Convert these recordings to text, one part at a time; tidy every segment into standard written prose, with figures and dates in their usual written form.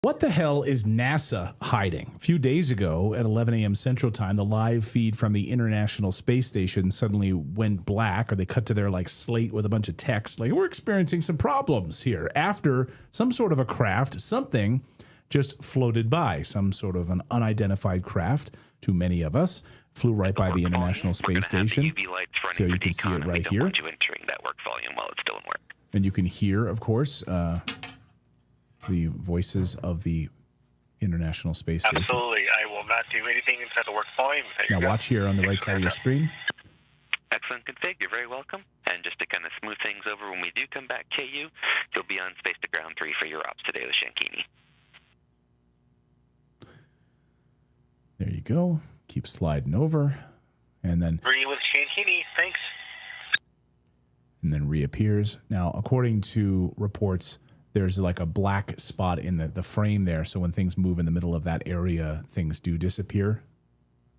What the hell is NASA hiding? A few days ago at 11 a.m. Central Time, the live feed from the International Space Station suddenly went black, or they cut to their slate with a bunch of text. We're experiencing some problems here after some sort of a craft, something just floated by, some sort of an unidentified craft to many of us, flew right by the International Space Station. So you can see it right here. And you can hear, of course, the voices of the International Space Station. Absolutely. I will not do anything inside the work volume. Now watch here on the right side of your screen. Excellent config. You're very welcome. And just to kind of smooth things over, when we do come back, KU, you'll be on Space to Ground 3 for your ops today with Shankini. There you go. Keep sliding over. And then 3 with Shankini. Thanks. And then reappears. Now, according to reports, there's a black spot in the frame there. So when things move in the middle of that area, things do disappear.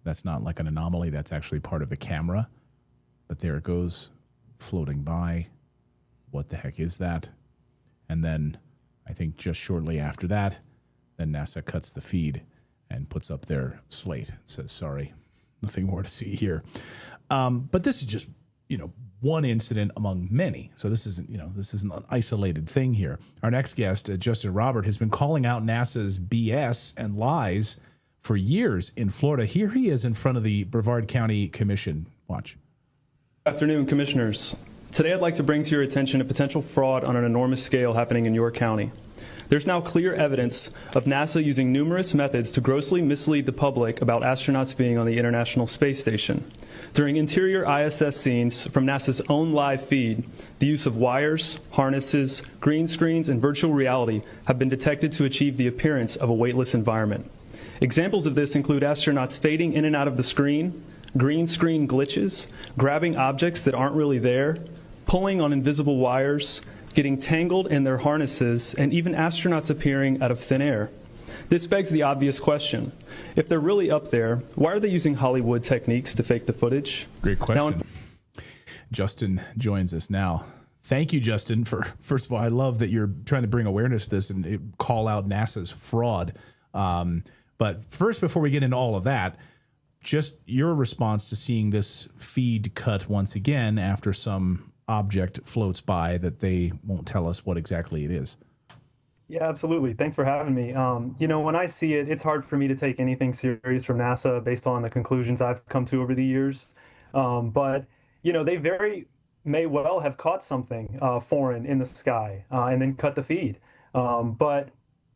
That's not like an anomaly. That's actually part of the camera. But there it goes, floating by. What the heck is that? And then I think just shortly after that, then NASA cuts the feed and puts up their slate. It says, sorry, nothing more to see here. But this is just, one incident among many. So this isn't, this isn't an isolated thing here. Our next guest, Justin Robert, has been calling out NASA's BS and lies for years in Florida. Here he is in front of the Brevard County Commission. Watch. Good afternoon, commissioners. Today I'd like to bring to your attention a potential fraud on an enormous scale happening in your county. There's now clear evidence of NASA using numerous methods to grossly mislead the public about astronauts being on the International Space Station. During interior ISS scenes from NASA's own live feed, the use of wires, harnesses, green screens, and virtual reality have been detected to achieve the appearance of a weightless environment. Examples of this include astronauts fading in and out of the screen, green screen glitches, grabbing objects that aren't really there, pulling on invisible wires, getting tangled in their harnesses, and even astronauts appearing out of thin air. This begs the obvious question. If they're really up there, why are they using Hollywood techniques to fake the footage? Great question. Justin joins us now. Thank you, Justin, for, first of all, I love that you're trying to bring awareness to this and call out NASA's fraud. But first, before we get into all of that, just your response to seeing this feed cut once again after some object floats by that they won't tell us what exactly it is. Yeah, absolutely. Thanks for having me. When I see it, it's hard for me to take anything serious from NASA based on the conclusions I've come to over the years. But they very may well have caught something foreign in the sky and then cut the feed. But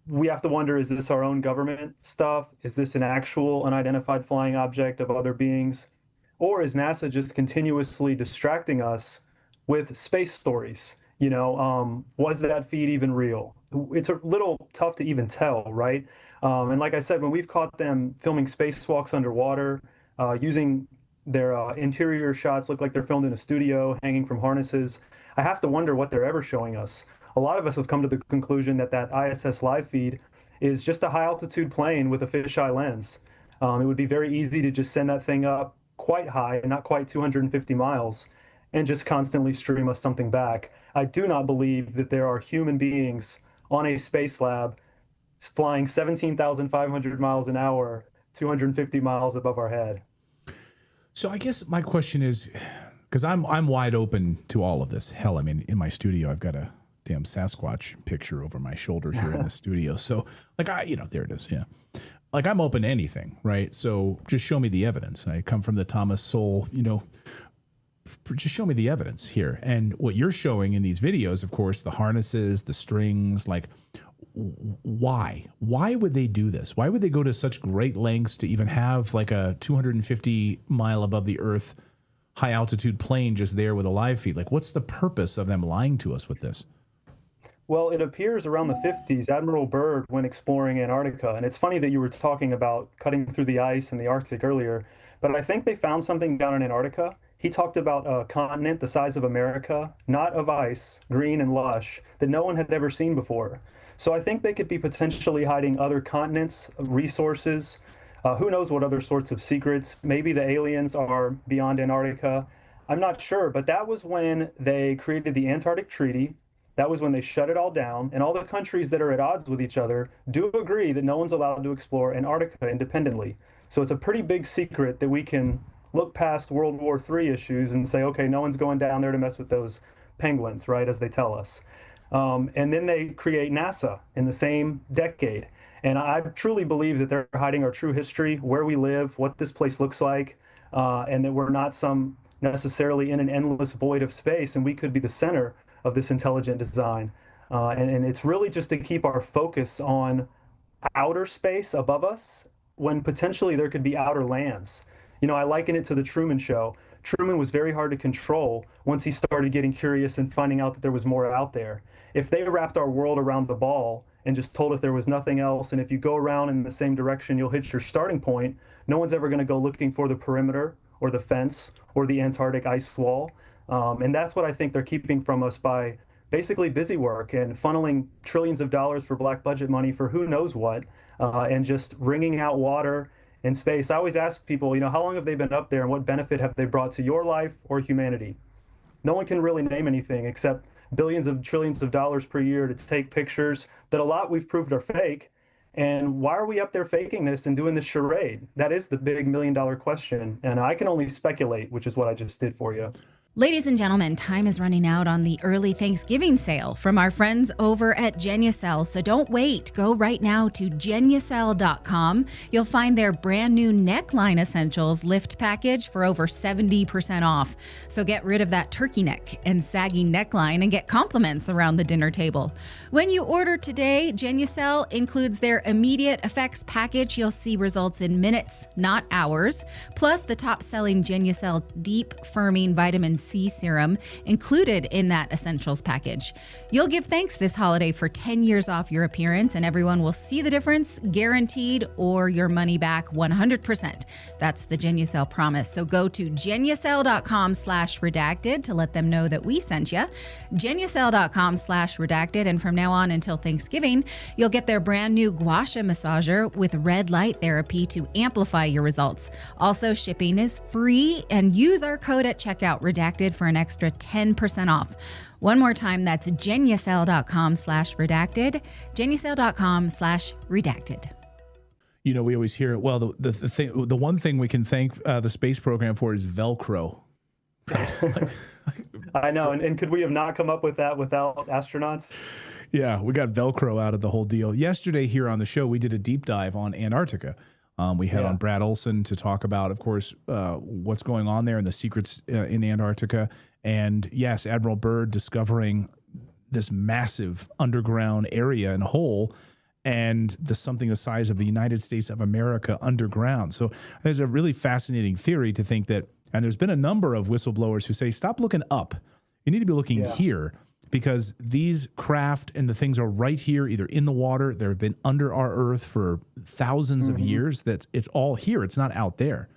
we have to wonder, is this our own government stuff? Is this an actual unidentified flying object of other beings? Or is NASA just continuously distracting us with space stories? Was that feed even real? It's a little tough to even tell, right? And like I said, when we've caught them filming spacewalks underwater, using their interior shots look like they're filmed in a studio, hanging from harnesses, I have to wonder what they're ever showing us. A lot of us have come to the conclusion that that ISS live feed is just a high-altitude plane with a fisheye lens. It would be very easy to just send that thing up quite high, not quite 250 miles, and just constantly stream us something back. I do not believe that there are human beings on a space lab flying 17,500 miles an hour, 250 miles above our head. So I guess my question is, because I'm wide open to all of this. Hell, I mean, in my studio, I've got a damn Sasquatch picture over my shoulder here in the studio. So there it is. Yeah. I'm open to anything, right? So just show me the evidence. I come from the Thomas Sowell, just show me the evidence here. And what you're showing in these videos, of course, the harnesses, the strings, why would they do this? Why would they go to such great lengths to even have a 250 mile above the earth high altitude plane just there with a live feed? What's the purpose of them lying to us with this? Well, it appears around the 50s, Admiral Byrd went exploring Antarctica. And it's funny that you were talking about cutting through the ice in the Arctic earlier, but I think they found something down in Antarctica. He talked about a continent the size of America, not of ice, green and lush, that no one had ever seen before. So I think they could be potentially hiding other continents, resources, who knows what other sorts of secrets. Maybe the aliens are beyond Antarctica. I'm not sure, but that was when they created the Antarctic Treaty. That was when they shut it all down, and all the countries that are at odds with each other do agree that no one's allowed to explore Antarctica independently. So it's a pretty big secret that we can look past World War III issues and say, okay, no one's going down there to mess with those penguins, right, as they tell us. And then they create NASA in the same decade. And I truly believe that they're hiding our true history, where we live, what this place looks like, and that we're not some necessarily in an endless void of space, and we could be the center of this intelligent design. And it's really just to keep our focus on outer space above us when potentially there could be outer lands. You know, I liken it to the Truman Show. Truman was very hard to control once he started getting curious and finding out that there was more out there. If they wrapped our world around the ball and just told us there was nothing else, and if you go around in the same direction, you'll hit your starting point, no one's ever going to go looking for the perimeter or the fence or the Antarctic ice wall. And that's what I think they're keeping from us by basically busy work and funneling trillions of dollars for black budget money for who knows what, and just wringing out water in space. I always ask people, you know, how long have they been up there and what benefit have they brought to your life or humanity? No one can really name anything except billions of trillions of dollars per year to take pictures that a lot we've proved are fake. And why are we up there faking this and doing this charade? That is the big $1 million question. And I can only speculate, which is what I just did for you. Ladies and gentlemen, time is running out on the early Thanksgiving sale from our friends over at Genucel. So don't wait. Go right now to Genucel.com. You'll find their brand new neckline essentials lift package for over 70% off. So get rid of that turkey neck and saggy neckline and get compliments around the dinner table. When you order today, Genucel includes their immediate effects package. You'll see results in minutes, not hours, plus the top-selling Genucel Deep Firming Vitamin C serum included in that essentials package. You'll give thanks this holiday for 10 years off your appearance, and everyone will see the difference, guaranteed, or your money back 100%. That's the Genucel promise. So go to Genucel.com/redacted to let them know that we sent you. Genucel.com/redacted, and from now on until Thanksgiving, you'll get their brand new gua sha massager with red light therapy to amplify your results. Also, shipping is free, and use our code at checkout, redacted, for an extra 10% off. One more time, that's Genucel.com/redacted, Genucel.com/redacted. You know, we always hear, well, the one thing we can thank the space program for is Velcro. I know. And could we have not come up with that without astronauts? Yeah, we got Velcro out of the whole deal. Yesterday here on the show, we did a deep dive on Antarctica. We had on Brad Olson to talk about, of course, what's going on there and the secrets in Antarctica. And yes, Admiral Byrd discovering this massive underground area and hole, and something the size of the United States of America underground. So there's a really fascinating theory to think that, and there's been a number of whistleblowers who say, stop looking up. You need to be looking here, because these craft and the things are right here, either in the water. They've been under our Earth for thousands of years. That it's all here. It's not out there.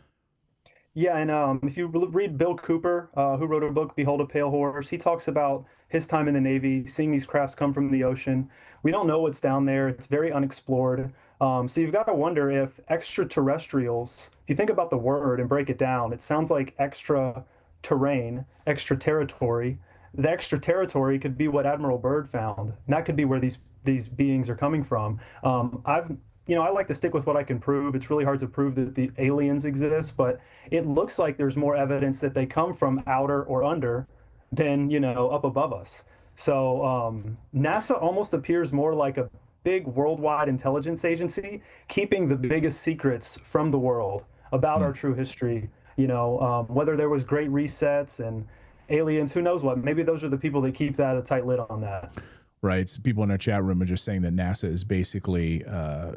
Yeah, and if you read Bill Cooper, who wrote a book, Behold a Pale Horse, he talks about his time in the Navy, seeing these crafts come from the ocean. We don't know what's down there. It's very unexplored. So you've got to wonder if extraterrestrials, if you think about the word and break it down, it sounds like extra terrain, extra territory. The extra territory could be what Admiral Byrd found. And that could be where these beings are coming from. I like to stick with what I can prove. It's really hard to prove that the aliens exist, but it looks like there's more evidence that they come from outer or under than, up above us. So NASA almost appears more like a big worldwide intelligence agency, keeping the biggest secrets from the world about our true history, whether there was great resets and aliens, who knows what. Maybe those are the people that keep a tight lid on that. Right. So people in our chat room are just saying that NASA is basically, a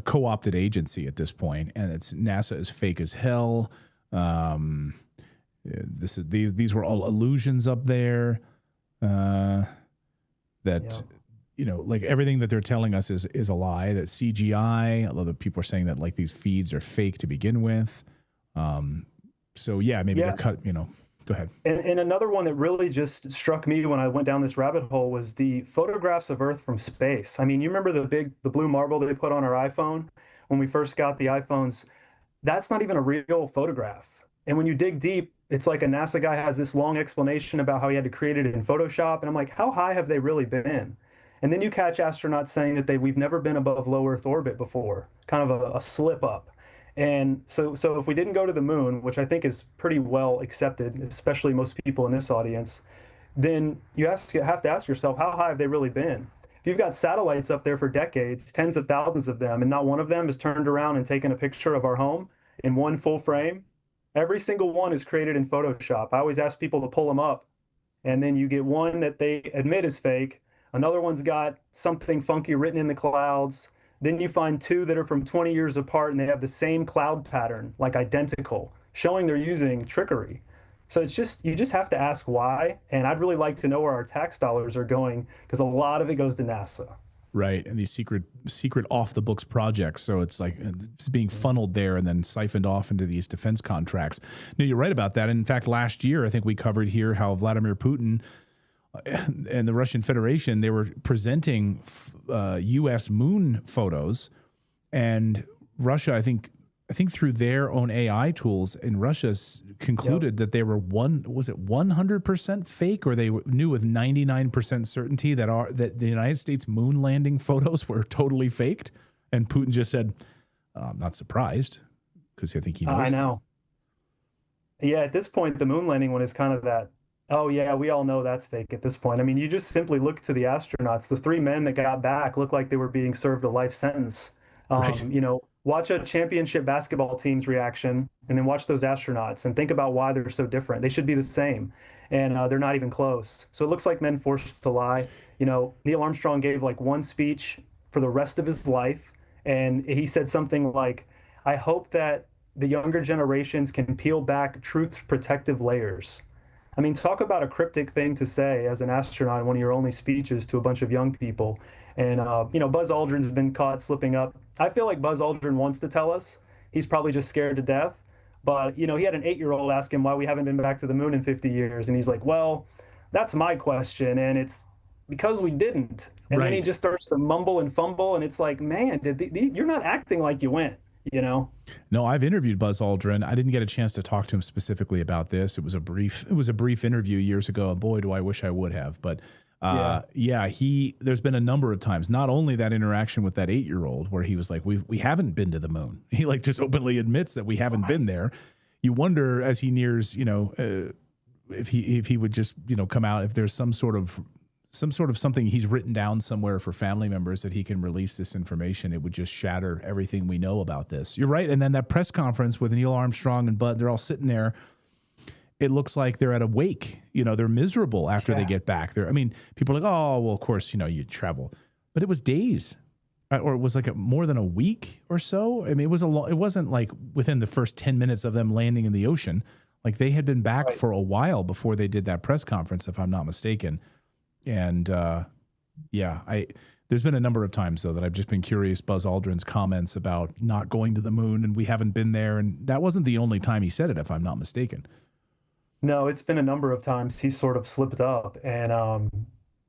co-opted agency at this point, and NASA is fake as hell. These were all illusions up there. Like everything that they're telling us is a lie. That CGI. Although the people are saying that like these feeds are fake to begin with. They're cut. Go ahead. And another one that really just struck me when I went down this rabbit hole was the photographs of Earth from space. I mean, you remember the blue marble that they put on our iPhone when we first got the iPhones? That's not even a real photograph. And when you dig deep, it's like a NASA guy has this long explanation about how he had to create it in Photoshop. And I'm like, how high have they really been? And then you catch astronauts saying that we've never been above low Earth orbit before, kind of a slip up. And so if we didn't go to the moon, which I think is pretty well accepted, especially most people in this audience, then you have to ask yourself, how high have they really been? If you've got satellites up there for decades, tens of thousands of them, and not one of them has turned around and taken a picture of our home in one full frame, every single one is created in Photoshop. I always ask people to pull them up, and then you get one that they admit is fake. Another one's got something funky written in the clouds. Then you find two that are from 20 years apart and they have the same cloud pattern, like identical, showing they're using trickery. So it's just, you just have to ask why. And I'd really like to know where our tax dollars are going, because a lot of it goes to NASA. Right. And these secret off the books projects. So it's like it's being funneled there and then siphoned off into these defense contracts. No, you're right about that. And in fact, last year, I think we covered here how Vladimir Putin and the Russian Federation, they were presenting U.S. moon photos, and Russia, I think through their own AI tools in Russia concluded that they were 100% fake, or they knew with 99% certainty that the United States moon landing photos were totally faked. And Putin just said, I'm not surprised, because I think he knows. I know. Yeah, at this point, the moon landing one is kind of that, oh yeah, we all know that's fake at this point. I mean, you just simply look to the astronauts. The three men that got back looked like they were being served a life sentence. Right. You know, watch a championship basketball team's reaction, and then watch those astronauts and think about why they're so different. They should be the same, and they're not even close. So it looks like men forced to lie. You know, Neil Armstrong gave like one speech for the rest of his life, and he said something like, I hope that the younger generations can peel back truth's protective layers. I mean, talk about a cryptic thing to say as an astronaut in one of your only speeches to a bunch of young people. And, you know, Buzz Aldrin's been caught slipping up. I feel like Buzz Aldrin wants to tell us. He's probably just scared to death. But, you know, he had an 8-year-old ask him why we haven't been back to the moon in 50 years. And he's like, well, that's my question. And it's because we didn't. And Right. then he just starts to mumble and fumble. And it's like, man, you're not acting like you went. You know? No, I've interviewed Buzz Aldrin. I didn't get a chance to talk to him specifically about this. It was a brief interview years ago, and boy, do I wish I would have. But there's been a number of times, not only that interaction with that 8-year-old where he was like, we haven't been to the moon. He like just openly admits that we haven't been there. You wonder as he nears, you know, if he would just, you know, come out, if there's some sort of something he's written down somewhere for family members that he can release this information, it would just shatter everything we know about this. You're right. And then that press conference with Neil Armstrong and Bud, they're all sitting there. It looks like they're at a wake. You know, they're miserable after they get back there. I mean, people are like, oh, well, of course, you know, you travel. But it was days, or it was like more than a week or so. I mean, it wasn't like within the first 10 minutes of them landing in the ocean. Like they had been back for a while before they did that press conference, if I'm not mistaken. And there's been a number of times, though, that I've just been curious, Buzz Aldrin's comments about not going to the moon and we haven't been there. And that wasn't the only time he said it, if I'm not mistaken. No, it's been a number of times he's sort of slipped up. And,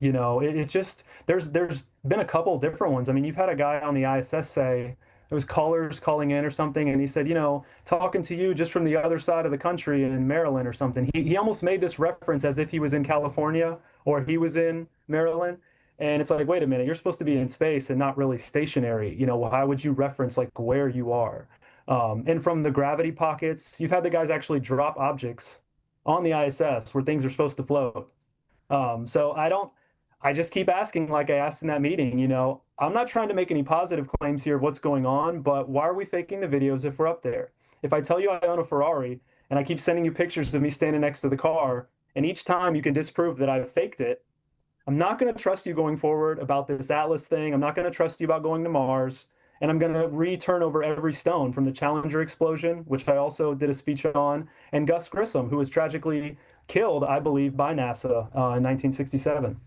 you know, it just, there's been a couple different ones. I mean, you've had a guy on the ISS say, it was callers calling in or something, and he said, you know, talking to you just from the other side of the country in Maryland or something. He almost made this reference as if he was in California or he was in Maryland. And it's like, wait a minute, you're supposed to be in space and not really stationary. You know, why would you reference like where you are? And from the gravity pockets, you've had the guys actually drop objects on the ISS where things are supposed to float. So I just keep asking, like I asked in that meeting, you know, I'm not trying to make any positive claims here of what's going on, but why are we faking the videos if we're up there? If I tell you I own a Ferrari and I keep sending you pictures of me standing next to the car, and each time you can disprove that I've faked it, I'm not going to trust you going forward about this Atlas thing. I'm not going to trust you about going to Mars. And I'm going to return over every stone from the Challenger explosion, which I also did a speech on, and Gus Grissom, who was tragically killed, I believe, by NASA in 1967.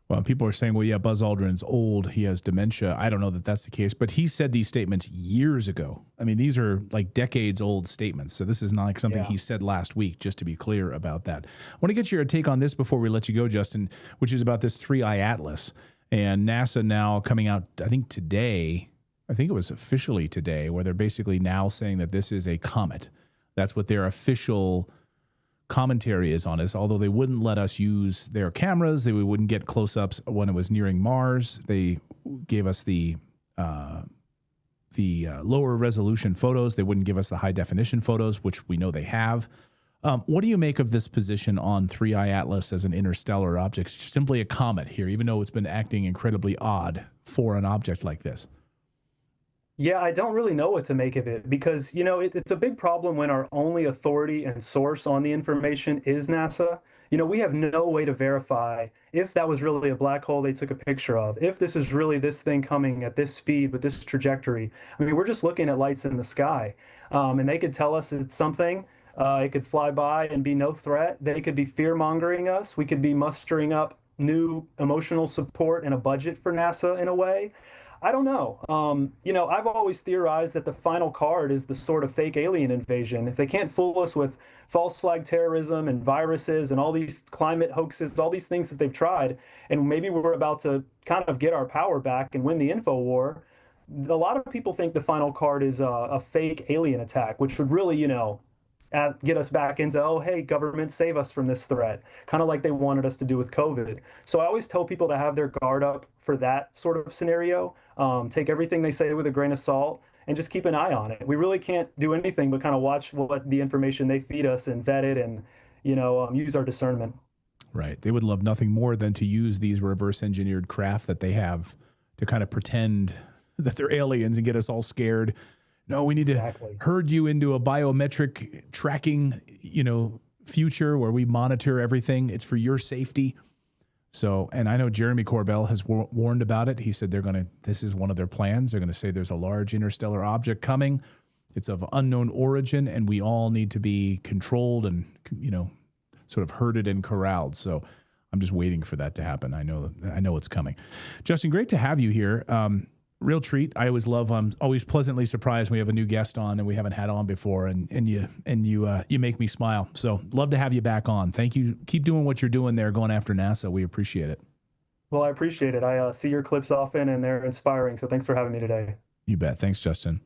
Well, people are saying, well, yeah, Buzz Aldrin's old. He has dementia. I don't know that that's the case, but he said these statements years ago. I mean, these are like decades old statements. So this is not like something he said last week, just to be clear about that. I want to get your take on this before we let you go, Justin, which is about this 3i Atlas. And NASA now coming out, I think today, I think it was officially today, where they're basically now saying that this is a comet. That's what their official commentary is on us. Although they wouldn't let us use their cameras, we wouldn't get close-ups when it was nearing Mars. They gave us the lower resolution photos. They wouldn't give us the high definition photos, which we know they have. What do you make of this position on 3I Atlas as an interstellar object? It's simply a comet here, even though it's been acting incredibly odd for an object like this. Yeah, I don't really know what to make of it because, it's a big problem when our only authority and source on the information is NASA. We have no way to verify if that was really a black hole they took a picture of, if this is really this thing coming at this speed with this trajectory. I mean, we're just looking at lights in the sky, and they could tell us it's something. It could fly by and be no threat. They could be fear-mongering us. We could be mustering up new emotional support and a budget for NASA in a way. I don't know. I've always theorized that the final card is the sort of fake alien invasion. If they can't fool us with false flag terrorism and viruses and all these climate hoaxes, all these things that they've tried, and maybe we're about to kind of get our power back and win the info war, a lot of people think the final card is a fake alien attack, which would really, get us back into, oh, hey, government, save us from this threat, kind of like they wanted us to do with COVID. So I always tell people to have their guard up for that sort of scenario. Take everything they say with a grain of salt and just keep an eye on it. We really can't do anything but kind of watch what the information they feed us and vet it and, use our discernment. Right. They would love nothing more than to use these reverse engineered craft that they have to kind of pretend that they're aliens and get us all scared. No, we need to herd you into a biometric tracking, future where we monitor everything. It's for your safety. So, and I know Jeremy Corbell has warned about it. He said this is one of their plans. They're going to say there's a large interstellar object coming. It's of unknown origin, and we all need to be controlled and, sort of herded and corralled. So I'm just waiting for that to happen. I know it's coming. Justin, great to have you here. Real treat. I always love. I'm always pleasantly surprised when we have a new guest on and we haven't had on before, and you make me smile. So love to have you back on. Thank you. Keep doing what you're doing there, going after NASA. We appreciate it. Well, I appreciate it. I see your clips often, and they're inspiring. So thanks for having me today. You bet. Thanks, Justin.